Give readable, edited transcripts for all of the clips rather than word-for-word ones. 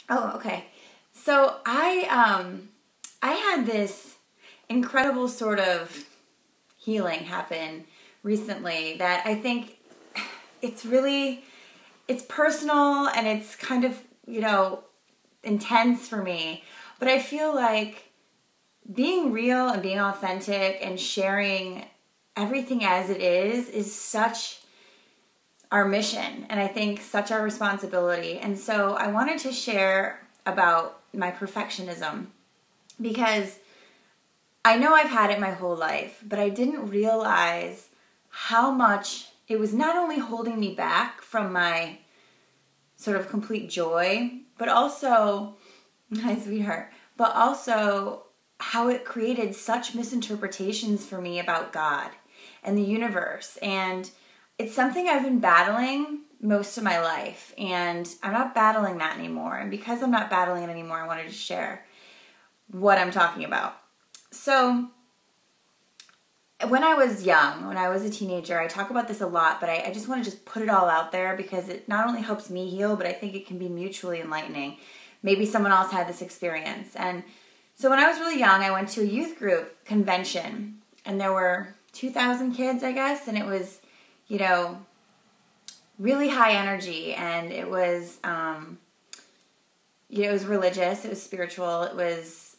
Oh, okay. So I had this incredible sort of healing happen recently that I think it's really it's personal and it's kind of, intense for me. But I feel like being real and being authentic and sharing everything as it is such our mission, and I think such our responsibility. And so I wanted to share about my perfectionism because I know I've had it my whole life, but I didn't realize how much it was not only holding me back from my sort of complete joy, but also, hi sweetheart, but also how it created such misinterpretations for me about God and the universe. And it's something I've been battling most of my life, and I'm not battling that anymore. And because I'm not battling it anymore, I wanted to share what I'm talking about. So when I was young, when I was a teenager, I talk about this a lot, but I just want to just put it all out there because it not only helps me heal, but I think it can be mutually enlightening. Maybe someone else had this experience. And so when I was really young, I went to a youth group convention, and there were 2,000 kids, I guess, and it was, really high energy, and it was, it was religious, it was spiritual, it was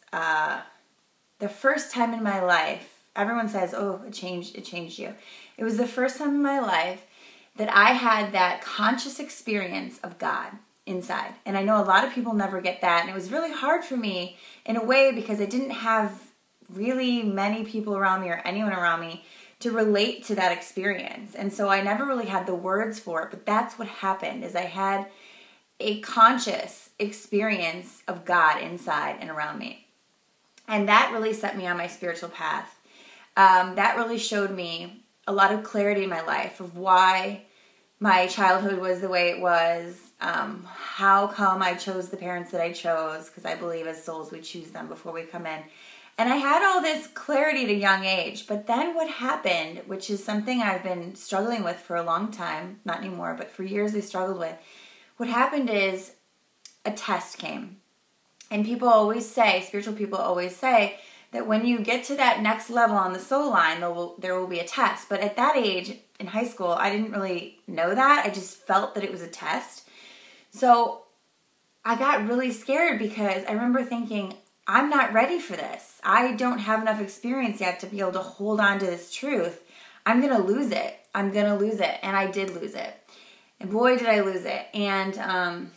the first time in my life. Everyone says, oh, it changed you. It was the first time in my life that I had that conscious experience of God inside. And I know a lot of people never get that. And it was really hard for me in a way because I didn't have really many people around me or anyone around me to relate to that experience. And so I never really had the words for it. But that's what happened, is I had a conscious experience of God inside and around me. And that really set me on my spiritual path. That really showed me a lot of clarity in my life of why my childhood was the way it was, how come I chose the parents that I chose, because I believe as souls we choose them before we come in. And I had all this clarity at a young age, but then what happened, which is something I've been struggling with for a long time, not anymore, but for years I struggled with, what happened is a test came. And people always say, spiritual people always say, that when you get to that next level on the soul line, there will be a test. But at that age, in high school, I didn't really know that. I just felt that it was a test. So I got really scared because I remember thinking, I'm not ready for this. I don't have enough experience yet to be able to hold on to this truth. I'm going to lose it. I'm going to lose it. And I did lose it. And boy, did I lose it. And,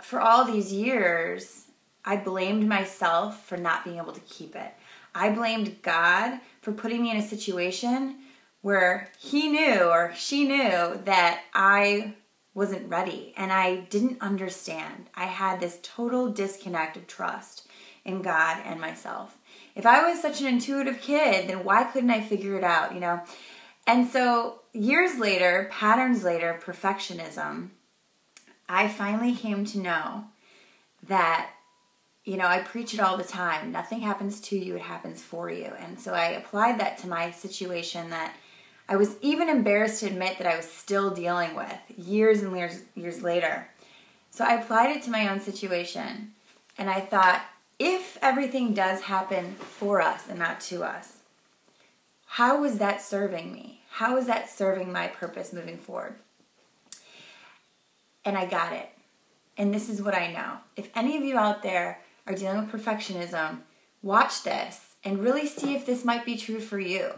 for all these years, I blamed myself for not being able to keep it. I blamed God for putting me in a situation where he knew or she knew that I wasn't ready and I didn't understand. I had this total disconnect of trust in God and myself. If I was such an intuitive kid, then why couldn't I figure it out, And so years later, patterns later of perfectionism, I finally came to know that I preach it all the time. Nothing happens to you, it happens for you. And so I applied that to my situation that I was even embarrassed to admit that I was still dealing with years and years later. So I applied it to my own situation. And I thought, if everything does happen for us and not to us, how is that serving me? How is that serving my purpose moving forward? And I got it. And this is what I know. If any of you out there are dealing with perfectionism, watch this and really see if this might be true for you.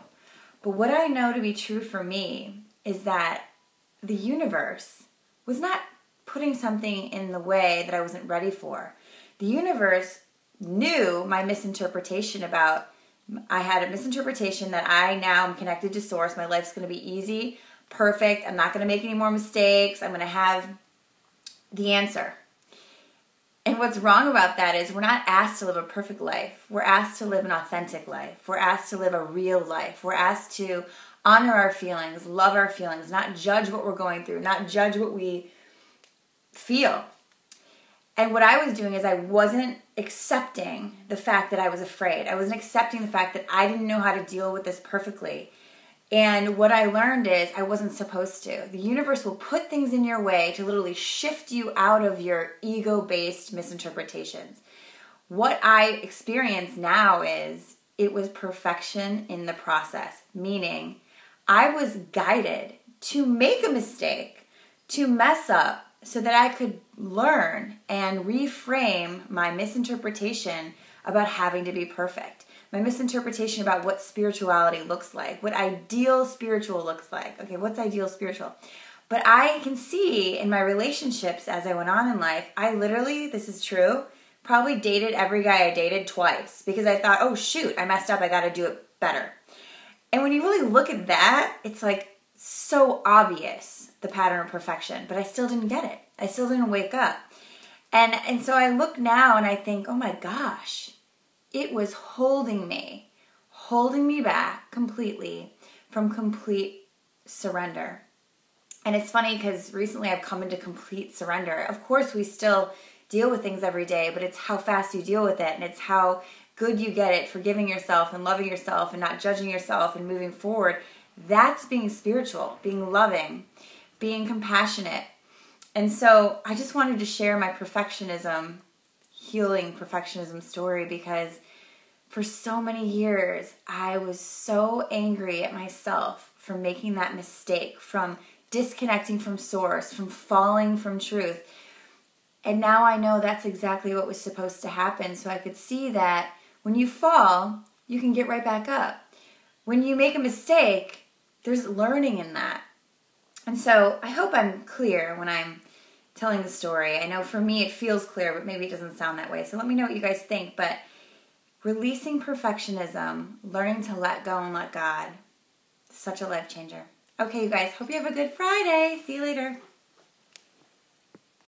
But what I know to be true for me is that the universe was not putting something in the way that I wasn't ready for. The universe knew my misinterpretation I had a misinterpretation that I now am connected to source. My life's going to be easy, perfect. I'm not going to make any more mistakes. I'm going to have the answer. And what's wrong about that is we're not asked to live a perfect life. We're asked to live an authentic life. We're asked to live a real life. We're asked to honor our feelings, love our feelings, not judge what we're going through, not judge what we feel. And what I was doing is I wasn't accepting the fact that I was afraid. I wasn't accepting the fact that I didn't know how to deal with this perfectly. And what I learned is I wasn't supposed to. The universe will put things in your way to literally shift you out of your ego-based misinterpretations. What I experience now is it was perfection in the process, meaning I was guided to make a mistake, to mess up, so that I could learn and reframe my misinterpretation about having to be perfect. My misinterpretation about what spirituality looks like, what ideal spiritual looks like. Okay, what's ideal spiritual? But I can see in my relationships as I went on in life, I literally, this is true, probably dated every guy I dated twice because I thought, oh shoot, I messed up, I gotta do it better. And when you really look at that, it's like so obvious, the pattern of perfection, but I still didn't get it. I still didn't wake up. And so I look now and I think, oh my gosh, it was holding me back completely from complete surrender. And it's funny because recently I've come into complete surrender. Of course, we still deal with things every day, but it's how fast you deal with it, and it's how good you get at forgiving yourself and loving yourself and not judging yourself and moving forward. That's being spiritual, being loving, being compassionate. And so I just wanted to share my healing perfectionism story, because for so many years, I was so angry at myself for making that mistake, from disconnecting from source, from falling from truth. And now I know that's exactly what was supposed to happen. So I could see that when you fall, you can get right back up. When you make a mistake, there's learning in that. And so I hope I'm clear when I'm telling the story. I know for me it feels clear, but maybe it doesn't sound that way. So let me know what you guys think. But releasing perfectionism, learning to let go and let God, such a life changer. Okay, you guys, hope you have a good Friday. See you later.